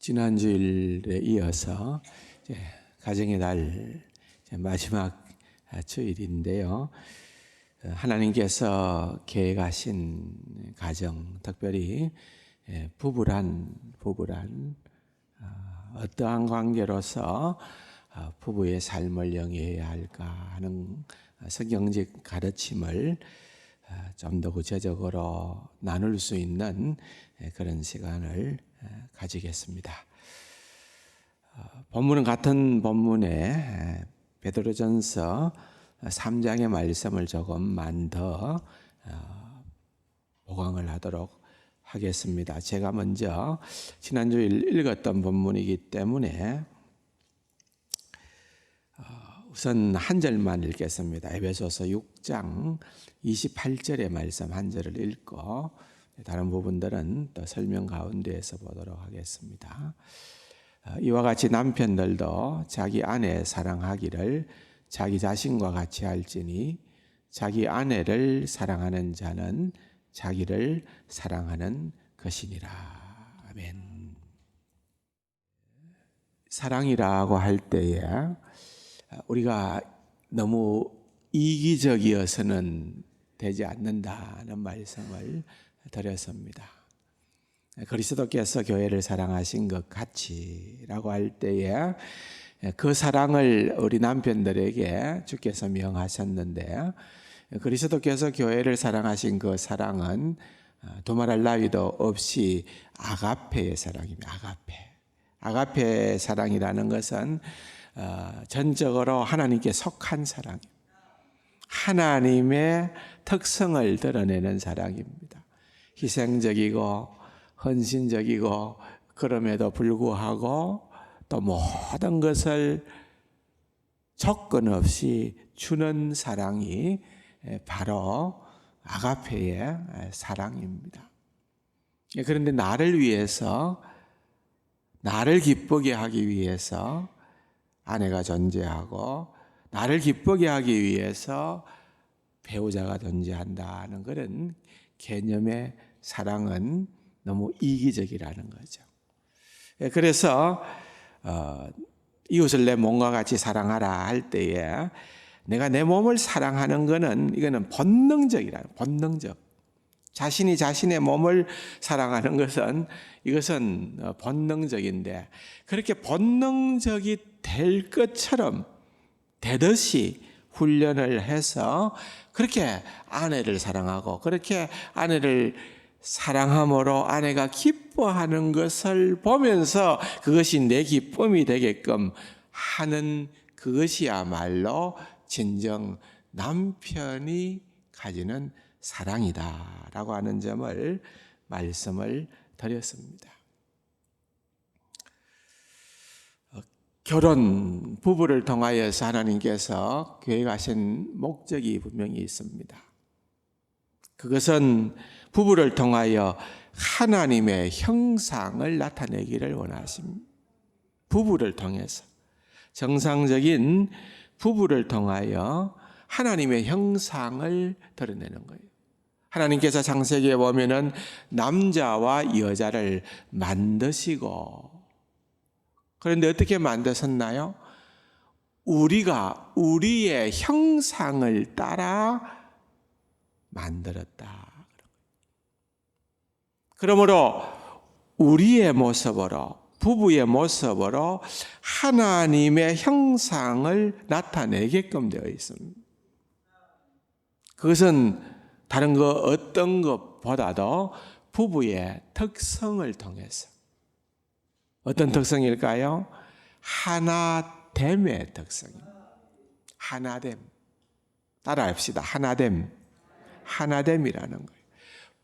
지난 주일에 이어서 이제 가정의 날 마지막 주일인데요. 하나님께서 계획하신 가정, 특별히 부부란 어떠한 관계로서 부부의 삶을 영위해야 할까 하는 성경적 가르침을 좀 더 구체적으로 나눌 수 있는 그런 시간을 가지겠습니다. 본문은 같은 본문에 베드로전서 3장의 말씀을 조금만 더 보강을 하도록 하겠습니다. 제가 먼저 지난주에 읽었던 본문이기 때문에 우선 한 절만 읽겠습니다. 에베소서 6장 28절의 말씀 한 절을 읽고 다른 부분들은 또 설명 가운데에서 보도록 하겠습니다. 이와 같이 남편들도 자기 아내 사랑하기를 자기 자신과 같이 할지니 자기 아내를 사랑하는 자는 자기를 사랑하는 것이니라. 아멘. 사랑이라고 할 때에 우리가 너무 이기적이어서는 되지 않는다는 말씀을 드렸습니다. 그리스도께서 교회를 사랑하신 것 같이라고 할 때에 그 사랑을 우리 남편들에게 주께서 명하셨는데, 그리스도께서 교회를 사랑하신 그 사랑은 두말할 나위도 없이 아가페의 사랑입니다. 아가페 사랑이라는 것은 전적으로 하나님께 속한 사랑입니다. 하나님의 특성을 드러내는 사랑입니다. 희생적이고 헌신적이고 그럼에도 불구하고 또 모든 것을 조건 없이 주는 사랑이 바로 아가페의 사랑입니다. 그런데 나를 위해서, 나를 기쁘게 하기 위해서 아내가 존재하고 나를 기쁘게 하기 위해서 배우자가 존재한다는 그런 개념의 사랑은 너무 이기적이라는 거죠. 그래서 이웃을 내 몸과 같이 사랑하라 할 때에 내가 내 몸을 사랑하는 것은 이거는 본능적. 자신이 자신의 몸을 사랑하는 것은 이것은 본능적인데, 그렇게 본능적이 될 것처럼 되듯이 훈련을 해서 그렇게 아내를 사랑하고 그렇게 아내를 사랑함으로 아내가 기뻐하는 것을 보면서 그것이 내 기쁨이 되게끔 하는 그것이야말로 진정 남편이 가지는 사랑이다라고 하는 점을 말씀을 드렸습니다. 결혼, 부부를 통하여서 하나님께서 계획하신 목적이 분명히 있습니다. 그것은 부부를 통하여 하나님의 형상을 나타내기를 원하십니다. 부부를 통해서, 정상적인 부부를 통하여 하나님의 형상을 드러내는 거예요. 하나님께서 창세기에 보면은 남자와 여자를 만드시고, 그런데 어떻게 만드셨나요? 우리가 우리의 형상을 따라 만들었다. 그러므로 우리의 모습으로, 부부의 모습으로 하나님의 형상을 나타내게끔 되어 있습니다. 그것은 다른 거 어떤 것보다도 부부의 특성을 통해서. 어떤 특성일까요? 하나됨의 특성입니다. 하나됨. 따라합시다. 하나됨이라는 거예요.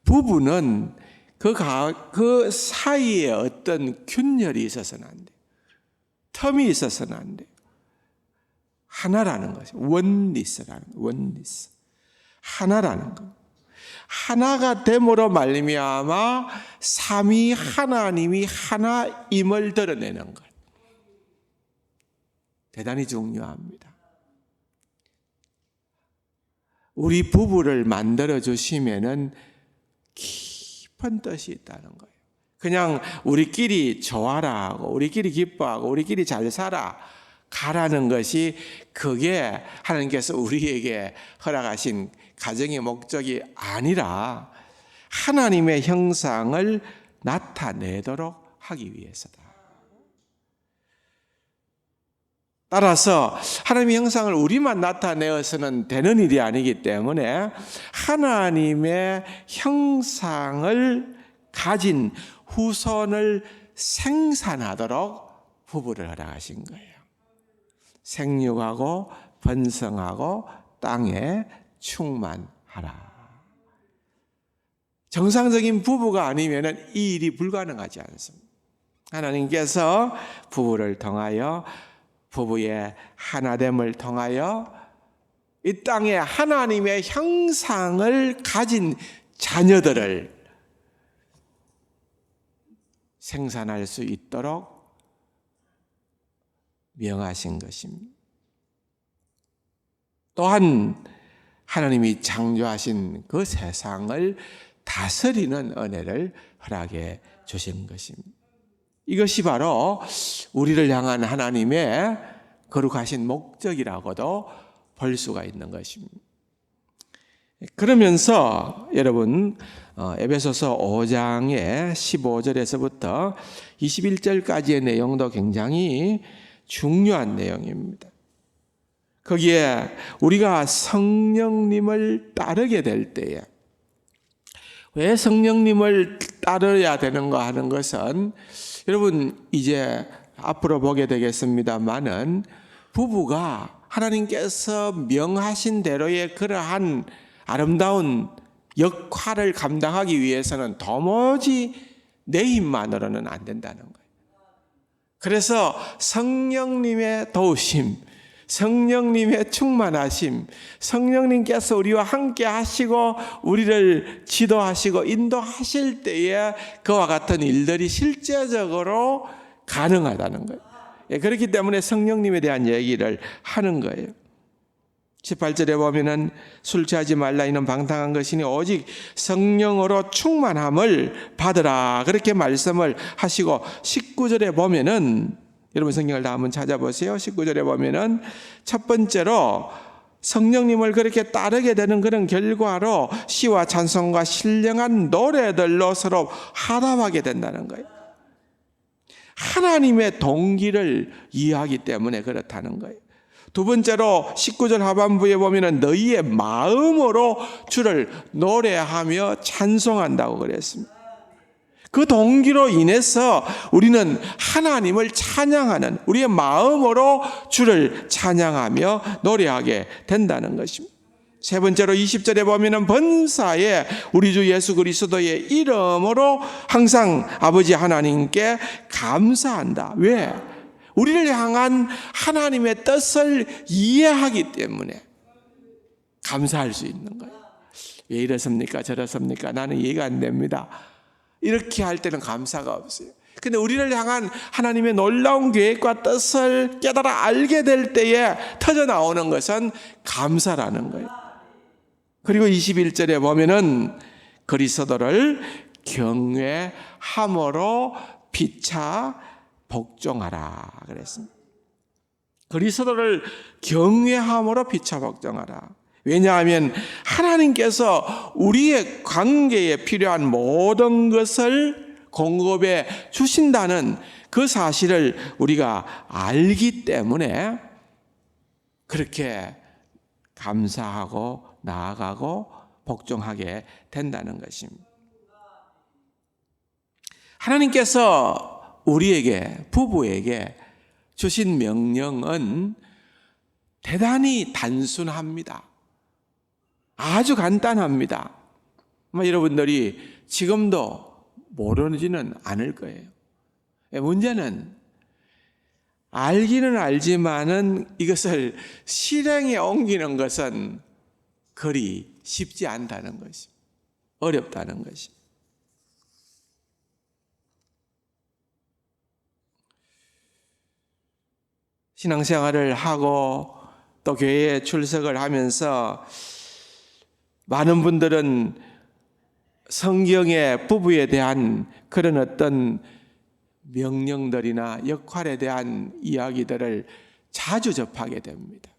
부부는 그 사이에 어떤 균열이 있어서는 안 돼요. 텀이 있어서는 안 돼요. 하나라는 것이 원리스. 하나라는 것. 하나가 됨으로 말미암아 삼위 하나님이 하나임을 드러내는 것. 대단히 중요합니다. 우리 부부를 만들어 주시면은 깊은 뜻이 있다는 거예요. 그냥 우리끼리 좋아라 하고 우리끼리 기뻐하고 우리끼리 잘 살아 가라는 것이 그게 하나님께서 우리에게 허락하신 가정의 목적이 아니라 하나님의 형상을 나타내도록 하기 위해서다. 따라서 하나님의 형상을 우리만 나타내어서는 되는 일이 아니기 때문에 하나님의 형상을 가진 후손을 생산하도록 부부를 허락하신 거예요. 생육하고 번성하고 땅에 충만하라. 정상적인 부부가 아니면 이 일이 불가능하지 않습니다. 하나님께서 부부를 통하여 부부의 하나됨을 통하여 이 땅에 하나님의 형상을 가진 자녀들을 생산할 수 있도록 명하신 것입니다. 또한 하나님이 창조하신 그 세상을 다스리는 은혜를 허락해 주신 것입니다. 이것이 바로 우리를 향한 하나님의 거룩하신 목적이라고도 볼 수가 있는 것입니다. 그러면서 여러분 에베소서 5장의 15절에서부터 21절까지의 내용도 굉장히 중요한 내용입니다. 거기에 우리가 성령님을 따르게 될 때에 왜 성령님을 따르야 되는가 하는 것은 여러분 이제 앞으로 보게 되겠습니다마는 부부가 하나님께서 명하신 대로의 그러한 아름다운 역할을 감당하기 위해서는 도무지 내 힘만으로는 안 된다는 거예요. 그래서 성령님의 도우심, 성령님의 충만하심, 성령님께서 우리와 함께 하시고 우리를 지도하시고 인도하실 때에 그와 같은 일들이 실제적으로 가능하다는 거예요. 그렇기 때문에 성령님에 대한 얘기를 하는 거예요. 18절에 보면은 술 취하지 말라 이는 방탕한 것이니 오직 성령으로 충만함을 받으라 그렇게 말씀을 하시고 19절에 보면은 여러분 성경을 다 한번 찾아보세요. 19절에 보면은 첫 번째로 성령님을 그렇게 따르게 되는 그런 결과로 시와 찬송과 신령한 노래들로 서로 화답하게 된다는 거예요. 하나님의 동기를 이해하기 때문에 그렇다는 거예요. 두 번째로 19절 하반부에 보면은 너희의 마음으로 주를 노래하며 찬송한다고 그랬습니다. 그 동기로 인해서 우리는 하나님을 찬양하는 우리의 마음으로 주를 찬양하며 노래하게 된다는 것입니다. 세 번째로 20절에 보면은 번사에 우리 주 예수 그리스도의 이름으로 항상 아버지 하나님께 감사한다. 왜? 우리를 향한 하나님의 뜻을 이해하기 때문에 감사할 수 있는 거예요. 왜 이렇습니까? 저렇습니까? 나는 이해가 안 됩니다. 이렇게 할 때는 감사가 없어요. 근데 우리를 향한 하나님의 놀라운 계획과 뜻을 깨달아 알게 될 때에 터져 나오는 것은 감사라는 거예요. 그리고 21절에 보면은 그리스도를 경외함으로 피차 복종하라 그랬습니다. 그리스도를 경외함으로 피차 복종하라. 왜냐하면 하나님께서 우리의 관계에 필요한 모든 것을 공급해 주신다는 그 사실을 우리가 알기 때문에 그렇게 감사하고 나아가고 복종하게 된다는 것입니다. 하나님께서 우리에게 부부에게 주신 명령은 대단히 단순합니다. 아주 간단합니다. 여러분들이 지금도 모르지는 않을 거예요. 문제는 알기는 알지만은 이것을 실행에 옮기는 것은 그리 쉽지 않다는 것이, 어렵다는 것이. 신앙생활을 하고 또 교회에 출석을 하면서 많은 분들은 성경의 부부에 대한 그런 어떤 명령들이나 역할에 대한 이야기들을 자주 접하게 됩니다.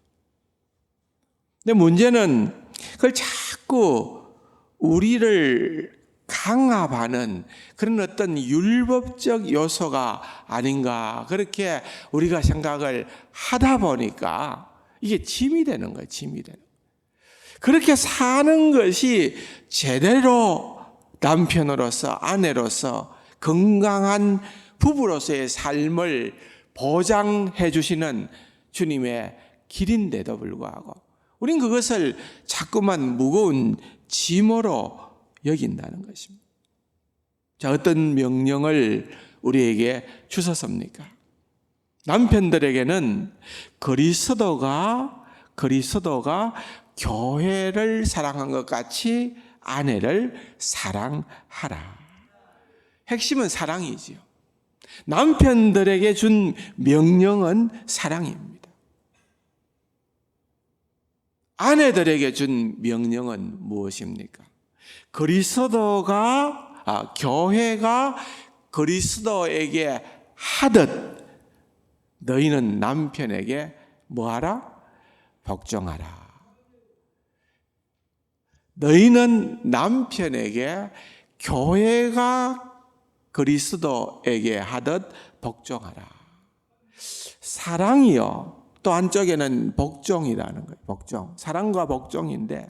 근데 문제는 그걸 자꾸 우리를 강압하는 그런 어떤 율법적 요소가 아닌가, 그렇게 우리가 생각을 하다 보니까 이게 짐이 되는 거예요. 짐이 되는 거예요. 그렇게 사는 것이 제대로 남편으로서, 아내로서 건강한 부부로서의 삶을 보장해 주시는 주님의 길인데도 불구하고 우린 그것을 자꾸만 무거운 짐으로 여긴다는 것입니다. 자, 어떤 명령을 우리에게 주셨습니까? 남편들에게는 그리스도가 교회를 사랑한 것 같이 아내를 사랑하라. 핵심은 사랑이지요. 남편들에게 준 명령은 사랑입니다. 아내들에게 준 명령은 무엇입니까? 교회가 그리스도에게 하듯 너희는 남편에게 뭐하라? 복종하라. 너희는 남편에게 교회가 그리스도에게 하듯 복종하라. 사랑이요, 또 한쪽에는 복종이라는 거예요. 복종. 사랑과 복종인데,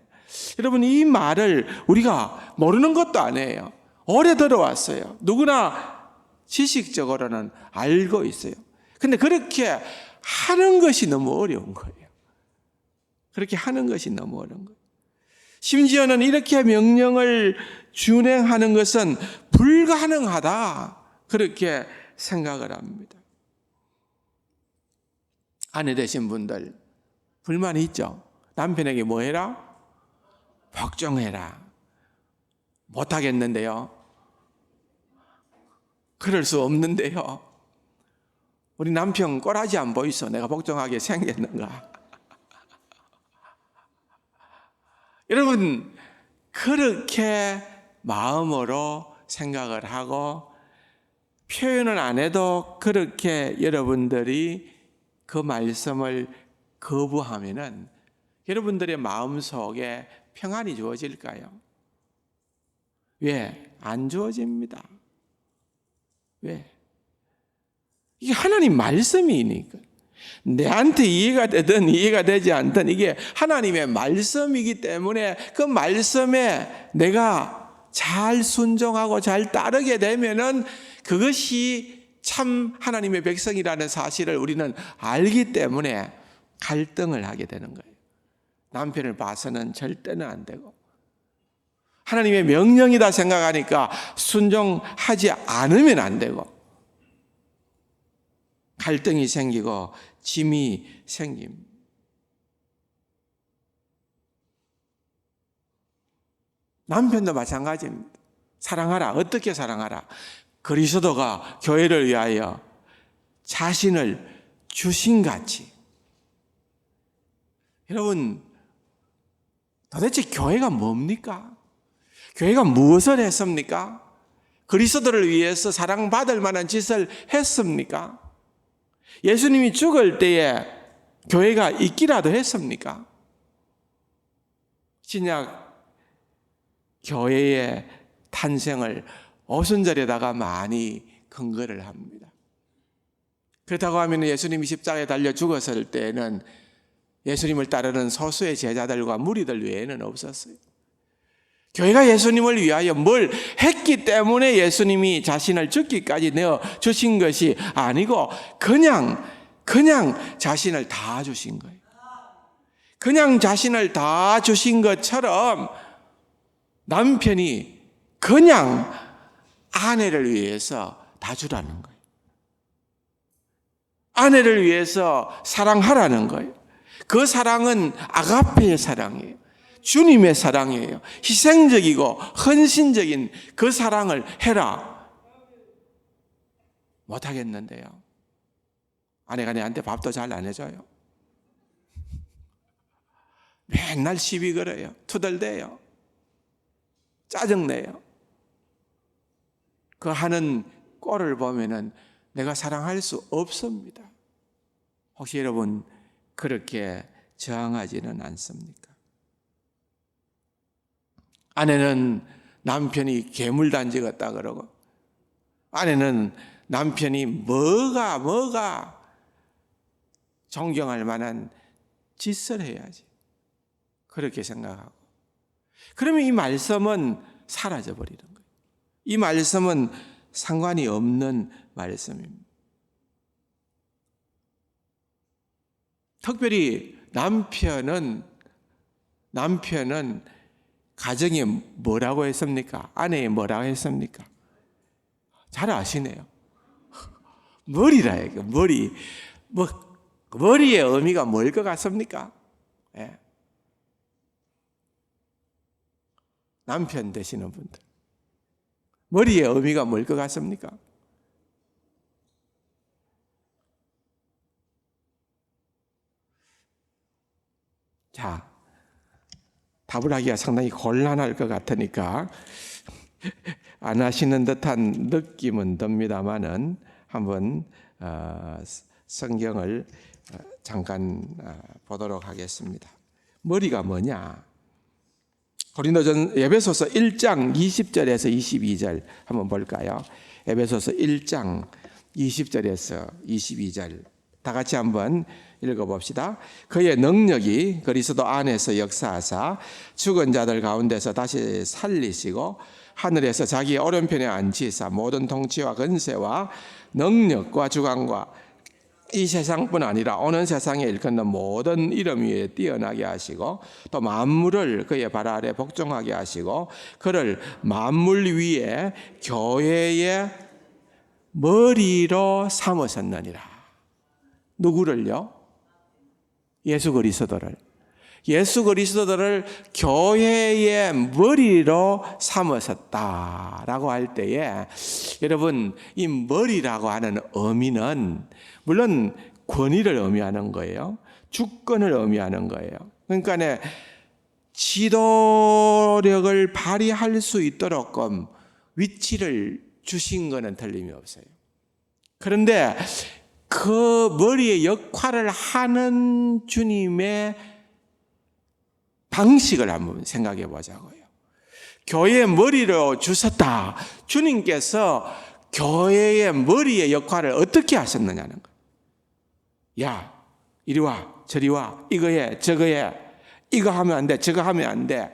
여러분, 이 말을 우리가 모르는 것도 아니에요. 오래 들어왔어요. 누구나 지식적으로는 알고 있어요. 근데 그렇게 하는 것이 너무 어려운 거예요. 그렇게 하는 것이 너무 어려운 거예요. 심지어는 이렇게 명령을 준행하는 것은 불가능하다, 그렇게 생각을 합니다. 아내 되신 분들 불만이 있죠? 남편에게 뭐 해라? 복종해라. 못하겠는데요? 그럴 수 없는데요? 우리 남편 꼬라지 안 보이소? 내가 복종하게 생겼는가? 여러분, 그렇게 마음으로 생각을 하고 표현을 안 해도 그렇게 여러분들이 그 말씀을 거부하면은 여러분들의 마음속에 평안이 주어질까요? 왜? 안 주어집니다. 왜? 이게 하나님 말씀이니까. 내한테 이해가 되든 이해가 되지 않든 이게 하나님의 말씀이기 때문에 그 말씀에 내가 잘 순종하고 잘 따르게 되면은 그것이 참 하나님의 백성이라는 사실을 우리는 알기 때문에 갈등을 하게 되는 거예요. 남편을 봐서는 절대는 안 되고, 하나님의 명령이다 생각하니까 순종하지 않으면 안 되고, 갈등이 생기고 짐이 생깁니다. 남편도 마찬가지입니다. 사랑하라. 어떻게 사랑하라? 그리스도가 교회를 위하여 자신을 주신같이. 여러분, 도대체 교회가 뭡니까? 교회가 무엇을 했습니까? 그리스도를 위해서 사랑받을 만한 짓을 했습니까? 예수님이 죽을 때에 교회가 있기라도 했습니까? 신약 교회의 탄생을 오순절에다가 많이 근거를 합니다. 그렇다고 하면 예수님이 십자가에 달려 죽었을 때에는 예수님을 따르는 소수의 제자들과 무리들 외에는 없었어요. 교회가 예수님을 위하여 뭘 했기 때문에 예수님이 자신을 죽기까지 내어 주신 것이 아니고 그냥 자신을 다 주신 거예요. 그냥 자신을 다 주신 것처럼 남편이 그냥 아내를 위해서 다 주라는 거예요. 아내를 위해서 사랑하라는 거예요. 그 사랑은 아가페의 사랑이에요. 주님의 사랑이에요. 희생적이고 헌신적인 그 사랑을 해라. 못하겠는데요. 아내가 내한테 밥도 잘 안 해줘요. 맨날 시비 걸어요. 투덜대요. 짜증내요. 그 하는 꼴을 보면은 내가 사랑할 수 없습니다. 혹시 여러분 그렇게 저항하지는 않습니까? 아내는 남편이 괴물단지 같다 그러고, 아내는 남편이 뭐가 존경할 만한 짓을 해야지, 그렇게 생각하고, 그러면 이 말씀은 사라져 버리는 거예요. 이 말씀은 상관이 없는 말씀입니다. 특별히 남편은 가정에 뭐라고 했습니까? 아내에 뭐라고 했습니까? 잘 아시네요. 머리라 해요. 머리. 머리의 의미가 뭘 것 같습니까? 예. 남편 되시는 분들, 머리의 의미가 뭘 것 같습니까? 자, 답을 하기가 상당히 곤란할 것 같으니까 안 하시는 듯한 느낌은 듭니다만은 한번 성경을 잠깐 보도록 하겠습니다. 머리가 뭐냐? 고린도전 에베소서 1장 20절에서 22절 한번 볼까요? 에베소서 1장 20절에서 22절 다 같이 한번 읽어봅시다. 그의 능력이 그리스도 안에서 역사하사 죽은 자들 가운데서 다시 살리시고 하늘에서 자기의 오른편에 앉히사 모든 통치와 권세와 능력과 주관과 이 세상뿐 아니라 오는 세상에 일컫는 모든 이름 위에 뛰어나게 하시고 또 만물을 그의 발 아래 복종하게 하시고 그를 만물 위에 교회의 머리로 삼으셨느니라. 누구를요? 예수 그리스도를 교회의 머리로 삼으셨다라고 할 때에 여러분, 이 머리라고 하는 의미는 물론 권위를 의미하는 거예요. 주권을 의미하는 거예요. 그러니까 지도력을 발휘할 수 있도록 위치를 주신 것은 틀림이 없어요. 그런데 그 머리의 역할을 하는 주님의 방식을 한번 생각해 보자고요. 교회의 머리로 주셨다. 주님께서 교회의 머리의 역할을 어떻게 하셨느냐는 거예요. 야, 이리 와, 저리 와, 이거 해, 저거 해, 이거 하면 안 돼, 저거 하면 안 돼.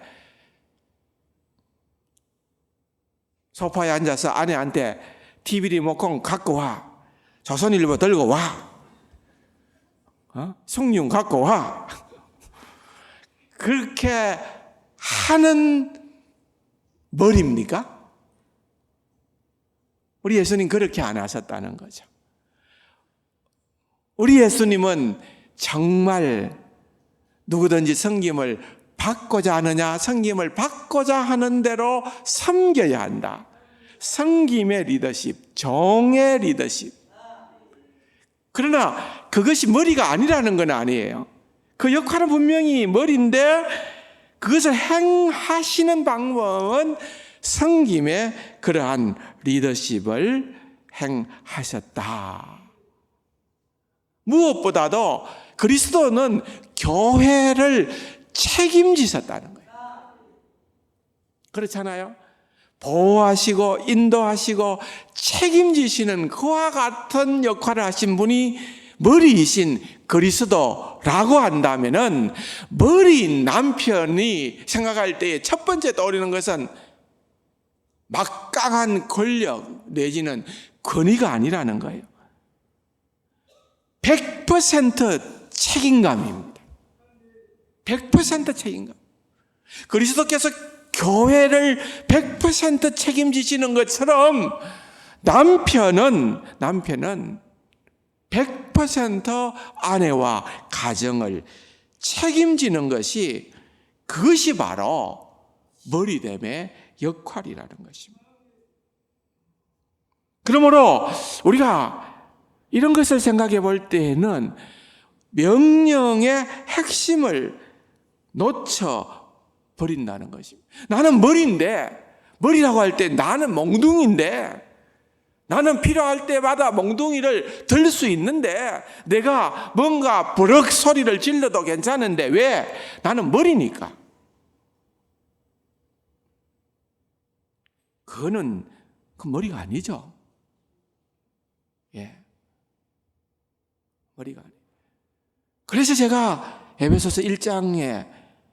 소파에 앉아서 아내한테 TV 리모컨 갖고 와, 조선일보 들고 와, 성경 갖고 와. 그렇게 하는 머리입니까? 우리 예수님 그렇게 안 하셨다는 거죠. 우리 예수님은 정말 누구든지 섬김을 받고자 하느냐, 섬김을 받고자 하는 대로 섬겨야 한다. 섬김의 리더십, 종의 리더십. 그러나 그것이 머리가 아니라는 건 아니에요. 그 역할은 분명히 머리인데 그것을 행하시는 방법은 섬김의 그러한 리더십을 행하셨다. 무엇보다도 그리스도는 교회를 책임지셨다는 거예요. 그렇잖아요? 보호하시고 인도하시고 책임지시는 그와 같은 역할을 하신 분이 머리이신 그리스도라고 한다면은 머리인 남편이 생각할 때에 첫 번째 떠오르는 것은 막강한 권력 내지는 권위가 아니라는 거예요. 100% 책임감입니다. 100% 책임감. 그리스도께서 교회를 100% 책임지시는 것처럼 남편은 100% 아내와 가정을 책임지는 것이 그것이 바로 머리됨의 역할이라는 것입니다. 그러므로 우리가 이런 것을 생각해 볼 때에는 명령의 핵심을 놓쳐 버린다는 것입니다. 나는 머리인데, 머리라고 할 때 나는 몽둥인데 나는 필요할 때마다 몽둥이를 들 수 있는데 내가 뭔가 버럭 소리를 질러도 괜찮은데 왜? 나는 머리니까. 그거는 그 머리가 아니죠. 예. 머리가 아니에요. 그래서 제가 에베소서 1장에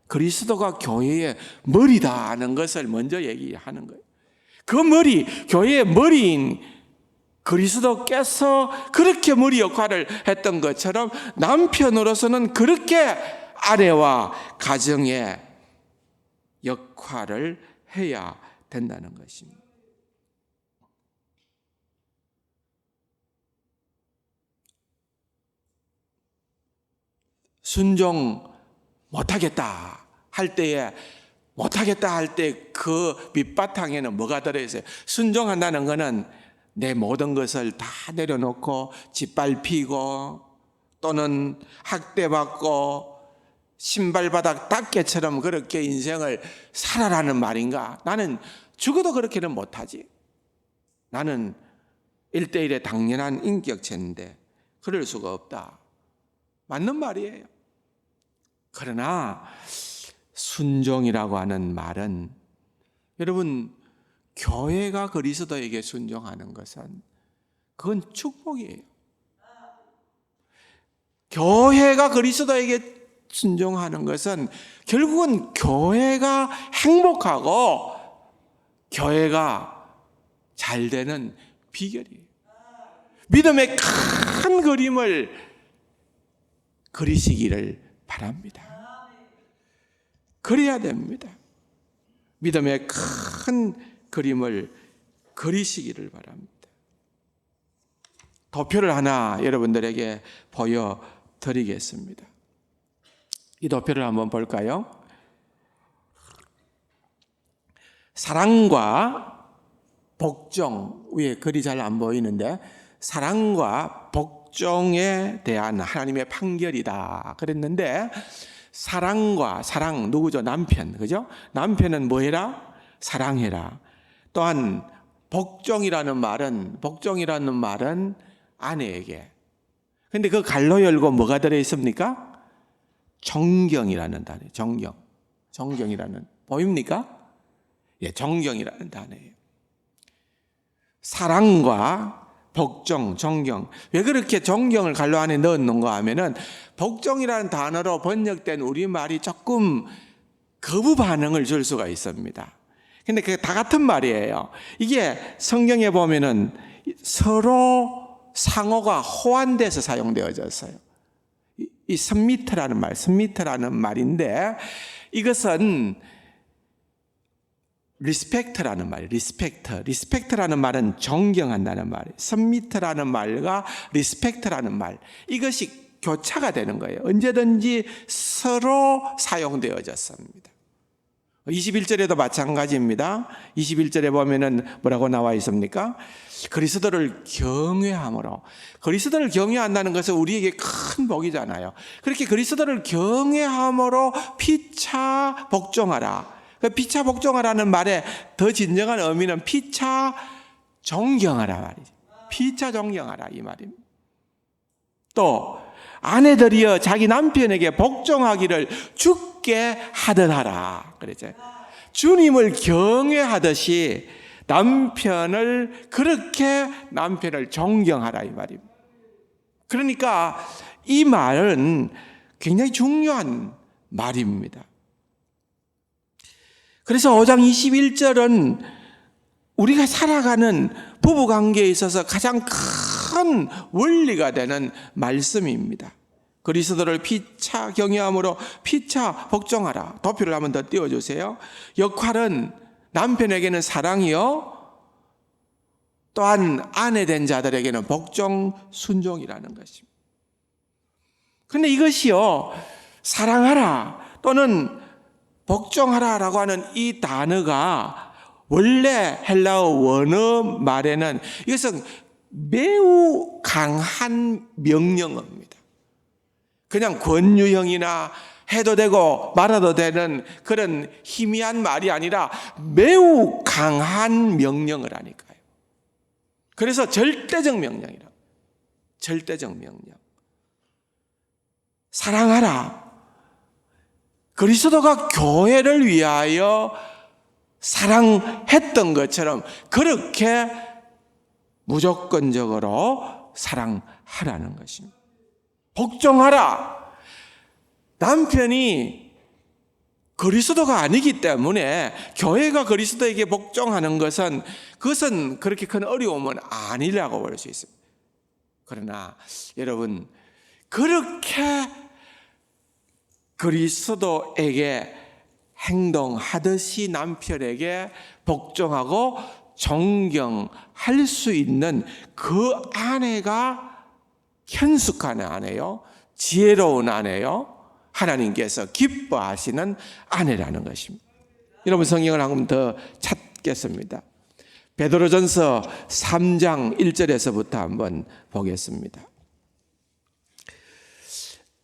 그리스도가 교회의 머리다 하는 것을 먼저 얘기하는 거예요. 그 머리, 교회의 머리인 그리스도께서 그렇게 머리 역할을 했던 것처럼 남편으로서는 그렇게 아내와 가정의 역할을 해야 된다는 것입니다. 순종 못하겠다 할 때에 못하겠다 할 때 그 밑바탕에는 뭐가 들어있어요? 순종한다는 것은 내 모든 것을 다 내려놓고 짓밟히고 또는 학대받고 신발바닥 닦개처럼 그렇게 인생을 살아라는 말인가? 나는 죽어도 그렇게는 못하지. 나는 1대1의 당연한 인격체인데 그럴 수가 없다. 맞는 말이에요. 그러나 순종이라고 하는 말은 여러분 교회가 그리스도에게 순종하는 것은 그건 축복이에요. 교회가 그리스도에게 순종하는 것은 결국은 교회가 행복하고 교회가 잘 되는 비결이에요. 믿음의 큰 그림을 그리시기를 바랍니다. 그래야 됩니다. 믿음의 큰 그림을 그리시기를 바랍니다. 도표를 하나 여러분들에게 보여드리겠습니다. 이 도표를 한번 볼까요? 사랑과 복종, 위에 글이 잘 안 보이는데 사랑과 복종에 대한 하나님의 판결이다 그랬는데 사랑과 사랑 누구죠? 남편, 그죠? 남편은 뭐 해라? 사랑해라. 또한 복종이라는 말은 아내에게. 근데 그 갈로 열고 뭐가 들어 있습니까? 정경이라는 단어, 정경이라는, 보입니까? 예, 정경이라는 단어예요. 사랑과 복종, 정경. 왜 그렇게 정경을 갈로 안에 넣었는가 하면은 복종이라는 단어로 번역된 우리말이 조금 거부 반응을 줄 수가 있습니다. 근데 그게 다 같은 말이에요. 이게 성경에 보면은 서로 상호가 호환돼서 사용되어졌어요. 이 submit라는 말인데 이것은 respect라는 말이에요. respect라는 말은 존경한다는 말이에요. submit라는 말과 respect라는 말, 이것이 교차가 되는 거예요. 언제든지 서로 사용되어졌습니다. 21절에도 마찬가지입니다. 21절에 보면은 뭐라고 나와 있습니까? 그리스도를 경외함으로. 그리스도를 경외한다는 것은 우리에게 큰 복이잖아요. 그렇게 그리스도를 경외함으로 피차 복종하라. 피차 복종하라는 말의 더 진정한 의미는 피차 존경하라 말이죠. 피차 존경하라 이 말입니다. 또 아내들이여 자기 남편에게 복종하기를 주께 하듯 하라 그랬죠. 주님을 경외하듯이 남편을 존경하라 이 말입니다. 그러니까 이 말은 굉장히 중요한 말입니다. 그래서 5장 21절은 우리가 살아가는 부부관계에 있어서 가장 큰 원리가 되는 말씀입니다. 그리스도를 피차 경외함으로 피차 복종하라. 도표를 한번 더 띄워주세요. 역할은 남편에게는 사랑이요, 또한 아내 된 자들에게는 복종, 순종이라는 것입니다. 그런데 이것이요, 사랑하라 또는 복종하라라고 하는 이 단어가 원래 헬라어 원어 말에는 이것은 매우 강한 명령어입니다. 그냥 권유형이나 해도 되고 말아도 되는 그런 희미한 말이 아니라 매우 강한 명령을 하니까요. 그래서 절대적 명령이라. 절대적 명령. 사랑하라. 그리스도가 교회를 위하여 사랑했던 것처럼 그렇게 무조건적으로 사랑하라는 것입니다. 복종하라. 남편이 그리스도가 아니기 때문에 교회가 그리스도에게 복종하는 그것은 그렇게 큰 어려움은 아니라고 볼 수 있습니다. 그러나 여러분, 그렇게 그리스도에게 행동하듯이 남편에게 복종하고 존경할 수 있는 그 아내가 현숙한 아내요, 지혜로운 아내요, 하나님께서 기뻐하시는 아내라는 것입니다. 여러분, 성경을 한 번 더 찾겠습니다. 베드로전서 3장 1절에서부터 한번 보겠습니다.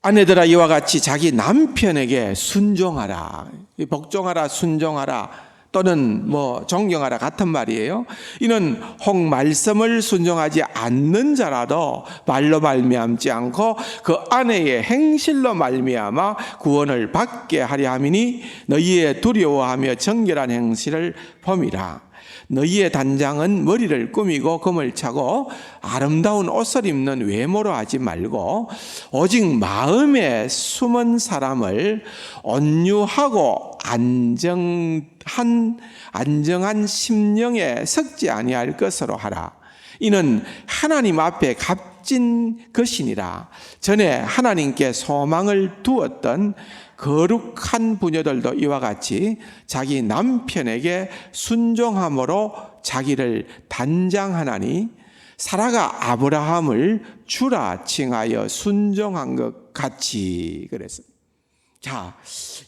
아내들아, 이와 같이 자기 남편에게 순종하라. 복종하라, 순종하라 또는 존경하라 같은 말이에요. 이는 혹 말씀을 순종하지 않는 자라도 말로 말미암지 않고 그 아내의 행실로 말미암아 구원을 받게 하려 함이니 너희의 두려워하며 정결한 행실을 범이라. 너희의 단장은 머리를 꾸미고 금을 차고 아름다운 옷을 입는 외모로 하지 말고 오직 마음에 숨은 사람을 온유하고 안정한 심령에 섞지 아니할 것으로 하라. 이는 하나님 앞에 값진 것이니라. 전에 하나님께 소망을 두었던 거룩한 부녀들도 이와 같이 자기 남편에게 순종함으로 자기를 단장하나니 사라가 아브라함을 주라 칭하여 순종한 것 같이 그랬습니다. 자,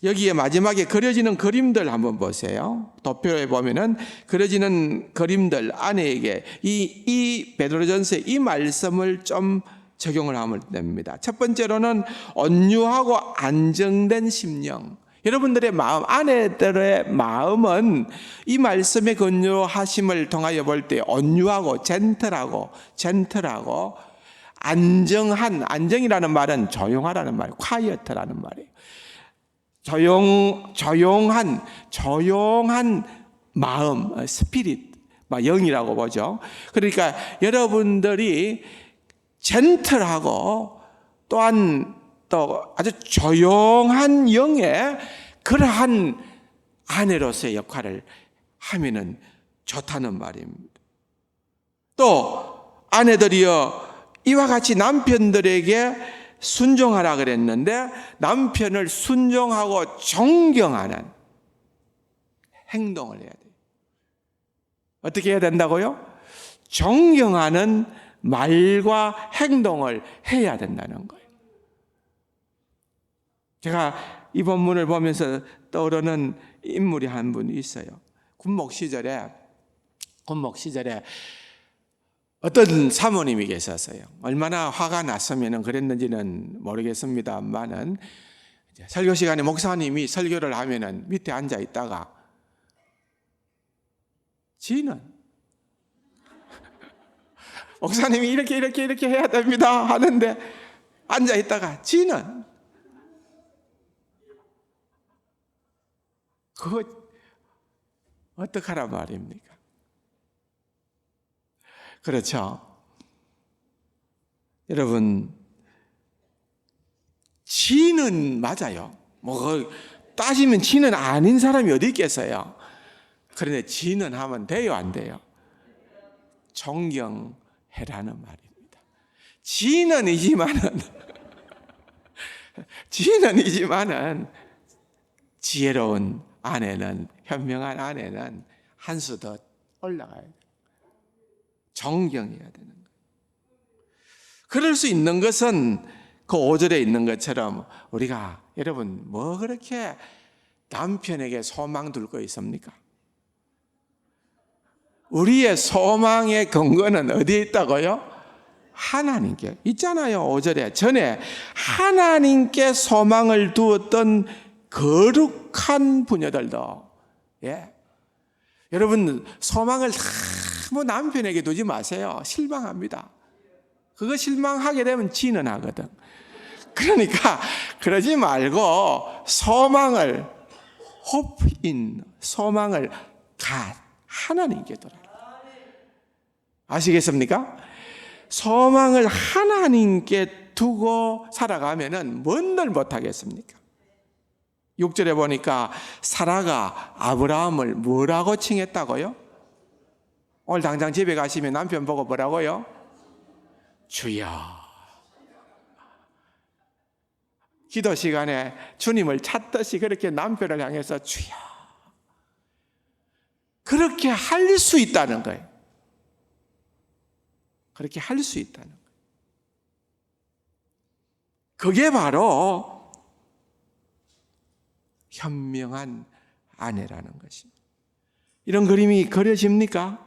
여기에 마지막에 그려지는 그림들 한번 보세요. 도표에 보면은 그려지는 그림들 아내에게 이 베드로전서의 이 말씀을 좀 적용을 하면 됩니다. 첫 번째로는 온유하고 안정된 심령. 여러분들의 마음, 아내들의 마음은 이 말씀의 건조하심을 통하여 볼 때 온유하고 젠틀하고 안정이라는 말은 조용하라는 말이에요. quiet라는 말이에요. 조용한 마음, 스피릿, 영이라고 보죠. 그러니까 여러분들이 젠틀하고 또한 또 아주 조용한 영의 그러한 아내로서의 역할을 하면은 좋다는 말입니다. 또 아내들이여 이와 같이 남편들에게 순종하라 그랬는데 남편을 순종하고 존경하는 행동을 해야 돼요. 어떻게 해야 된다고요? 존경하는 말과 행동을 해야 된다는 거예요. 제가 이 본문을 보면서 떠오르는 인물이 한 분 있어요. 군목 시절에 어떤 사모님이 계셨어요. 얼마나 화가 났으면 그랬는지는 모르겠습니다만은 설교 시간에 목사님이 설교를 하면은 밑에 앉아 있다가 지는 목사님이 이렇게 해야 됩니다 하는데 앉아 있다가 지는 그거 어떡하란 말입니까? 그렇죠. 여러분, 지는 맞아요. 따지면 지는 아닌 사람이 어디 있겠어요. 그런데 지는 하면 돼요, 안 돼요? 존경해라는 말입니다. 지는이지만은 지혜로운 아내는, 현명한 아내는 한 수 더 올라가야 돼요. 존경해야 되는 거예요. 그럴 수 있는 것은 그 5절에 있는 것처럼 우리가 여러분 그렇게 남편에게 소망 둘 거 있습니까? 우리의 소망의 근거는 어디에 있다고요? 하나님께 있잖아요. 5절에 전에 하나님께 소망을 두었던 거룩한 부녀들도 여러분 소망을 다 너무 남편에게 두지 마세요. 실망합니다. 그거 실망하게 되면 지는 하거든. 그러니까 그러지 말고 소망을 소망을 하나님께 두라. 아시겠습니까? 소망을 하나님께 두고 살아가면은 뭔들 못하겠습니까? 6절에 보니까 사라가 아브라함을 뭐라고 칭했다고요? 오늘 당장 집에 가시면 남편 보고 뭐라고요? 주여. 기도 시간에 주님을 찾듯이 그렇게 남편을 향해서 주여. 그렇게 할 수 있다는 거예요. 그렇게 할 수 있다는 거예요. 그게 바로 현명한 아내라는 것입니다. 이런 그림이 그려집니까?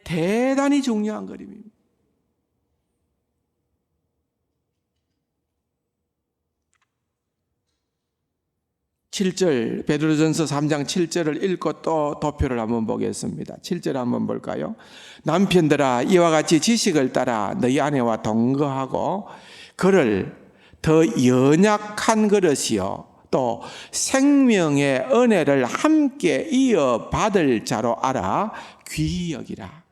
대단히 중요한 그림입니다. 7절 베드로전서 3장 7절을 읽고 또 도표를 한번 보겠습니다. 7절 한번 볼까요? 남편들아 이와 같이 지식을 따라 너희 아내와 동거하고 그를 더 연약한 그릇이요 또 생명의 은혜를 함께 이어받을 자로 알아 귀히 여기라.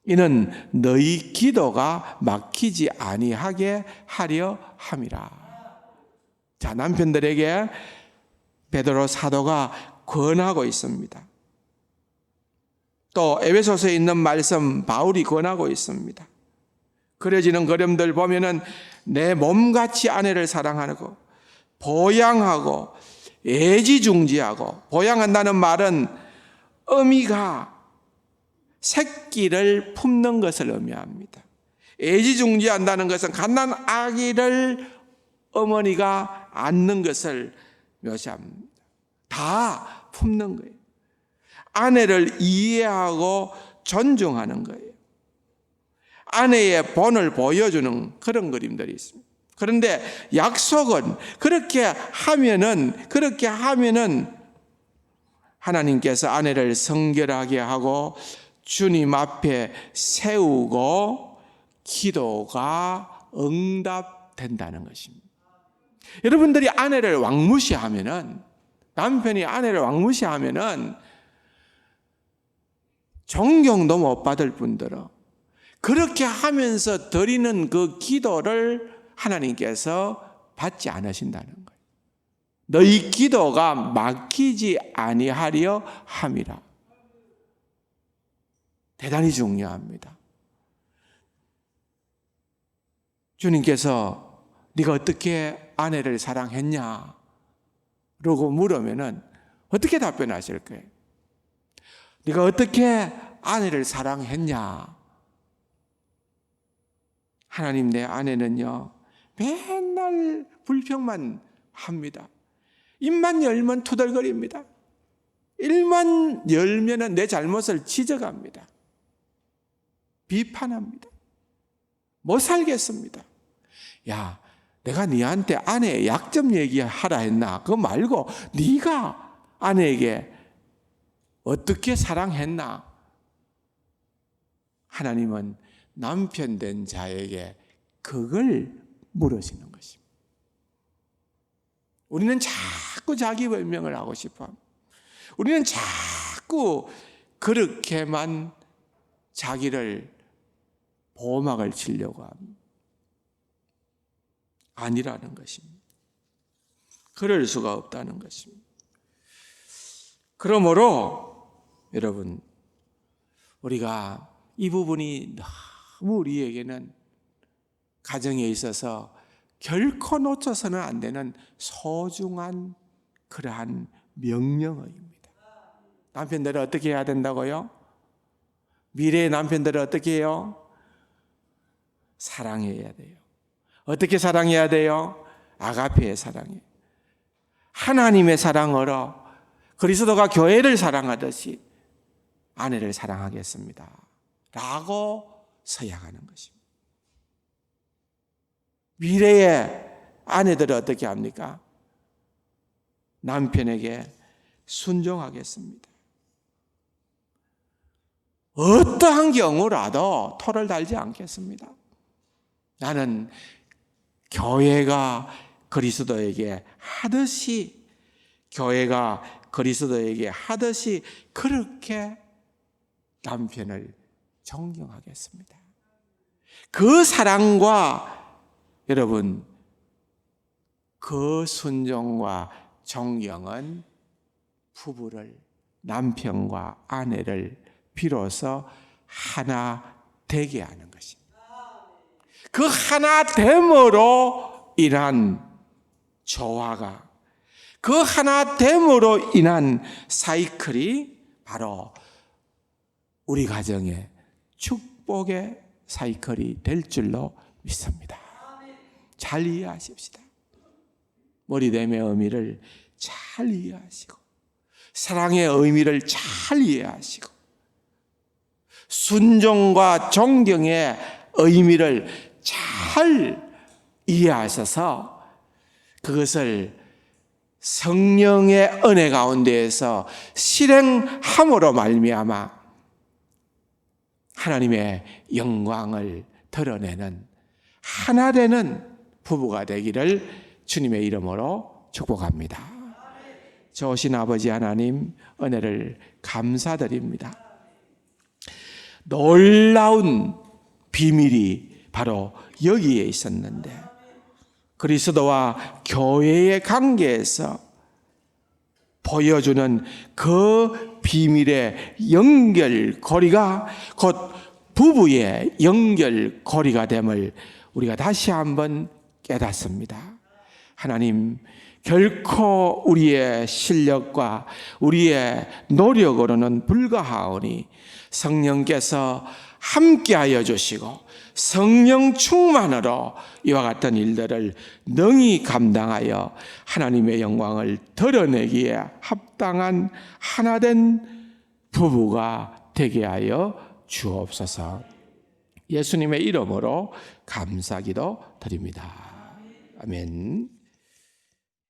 이는 너희 기도가 막히지 아니하게 하려 함이라. 자, 남편들에게 베드로 사도가 권하고 있습니다. 또 에베소서에 있는 말씀 바울이 권하고 있습니다. 그려지는 그림들 보면은 내 몸같이 아내를 사랑하고 보양하고 애지중지하고, 보양한다는 말은 어미가 새끼를 품는 것을 의미합니다. 애지중지한다는 것은 갓난 아기를 어머니가 안는 것을 묘사합니다. 다 품는 거예요. 아내를 이해하고 존중하는 거예요. 아내의 본을 보여주는 그런 그림들이 있습니다. 그런데 약속은 그렇게 하면은 하나님께서 아내를 성결하게 하고 주님 앞에 세우고 기도가 응답된다는 것입니다. 여러분들이 아내를 왕무시하면은, 남편이 아내를 왕무시하면은 존경도 못 받을 뿐더러 그렇게 하면서 드리는 그 기도를 하나님께서 받지 않으신다는 거예요. 너희 기도가 막히지 아니하려 함이라. 대단히 중요합니다. 주님께서 네가 어떻게 아내를 사랑했냐? 라고 물으면은 어떻게 답변하실 거예요? 네가 어떻게 아내를 사랑했냐? 하나님, 내 아내는요 맨날 불평만 합니다. 입만 열면 투덜거립니다. 입만 열면은 내 잘못을 지적합니다. 비판합니다. 못 살겠습니다. 야, 내가 네한테 아내의 약점 얘기하라 했나? 그거 말고 네가 아내에게 어떻게 사랑했나? 하나님은 남편 된 자에게 그걸 물으시는 것입니다. 우리는 자꾸 자기 변명을 하고 싶어 합니다. 우리는 자꾸 그렇게만 자기를 보호막을 치려고 합니다. 아니라는 것입니다. 그럴 수가 없다는 것입니다. 그러므로 여러분, 우리가 이 부분이 너무 우리에게는 가정에 있어서 결코 놓쳐서는 안 되는 소중한 그러한 명령어입니다. 남편들은 어떻게 해야 된다고요? 미래의 남편들은 어떻게 해요? 사랑해야 돼요. 어떻게 사랑해야 돼요? 아가페의 사랑이에요. 하나님의 사랑으로 그리스도가 교회를 사랑하듯이 아내를 사랑하겠습니다 라고 서약하는 것입니다. 미래의 아내들은 어떻게 합니까? 남편에게 순종하겠습니다. 어떠한 경우라도 토를 달지 않겠습니다. 나는 교회가 그리스도에게 하듯이 그렇게 남편을 존경하겠습니다. 그 사랑과 여러분, 그 순종과 존경은 부부를, 남편과 아내를 비로소 하나 되게 하는 것입니다. 그 하나됨으로 인한 조화가, 그 하나됨으로 인한 사이클이 바로 우리 가정의 축복의 사이클이 될 줄로 믿습니다. 잘 이해하십시다. 머리됨의 의미를 잘 이해하시고, 사랑의 의미를 잘 이해하시고, 순종과 존경의 의미를 잘 이해하셔서 그것을 성령의 은혜 가운데에서 실행함으로 말미암아 하나님의 영광을 드러내는 하나 되는 부부가 되기를 주님의 이름으로 축복합니다. 좋으신 아버지 하나님, 은혜를 감사드립니다. 놀라운 비밀이 바로 여기에 있었는데, 그리스도와 교회의 관계에서 보여주는 그 비밀의 연결고리가 곧 부부의 연결고리가 됨을 우리가 다시 한번 깨닫습니다. 하나님, 결코 우리의 실력과 우리의 노력으로는 불가하오니 성령께서 함께하여 주시고 성령 충만으로 이와 같은 일들을 능히 감당하여 하나님의 영광을 드러내기에 합당한 하나된 부부가 되게 하여 주옵소서. 예수님의 이름으로 감사기도 드립니다. 아멘.